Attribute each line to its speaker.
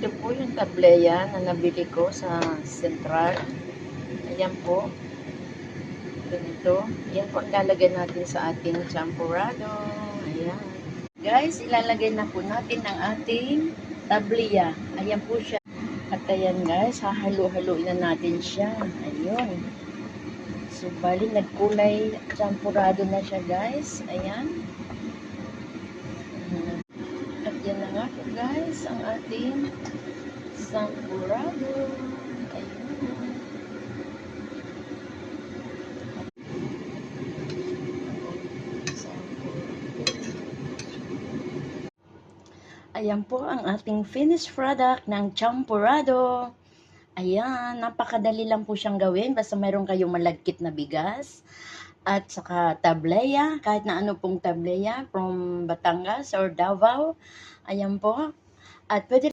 Speaker 1: Ito po yung tableya na nabili ko sa Central. Ayan po. Ganito. Yan po ang lalagay natin sa ating champurrado. Ayan. Guys, ilalagay na po natin ang ating tableya. Ayan po siya. At ayan guys, hahalo-haloin na natin siya. Ayun. So, bali, nagkulay champurrado na siya guys. Ayan. At yan na nga po guys, ang ating champurrado. Ayun. Ayan po ang ating finished product ng champurrado. Ayan, napakadali lang po siyang gawin. Basta mayroon kayong malagkit na bigas. At saka tableya, kahit na ano pong tableya from Batangas or Davao. Ayan po. At pwede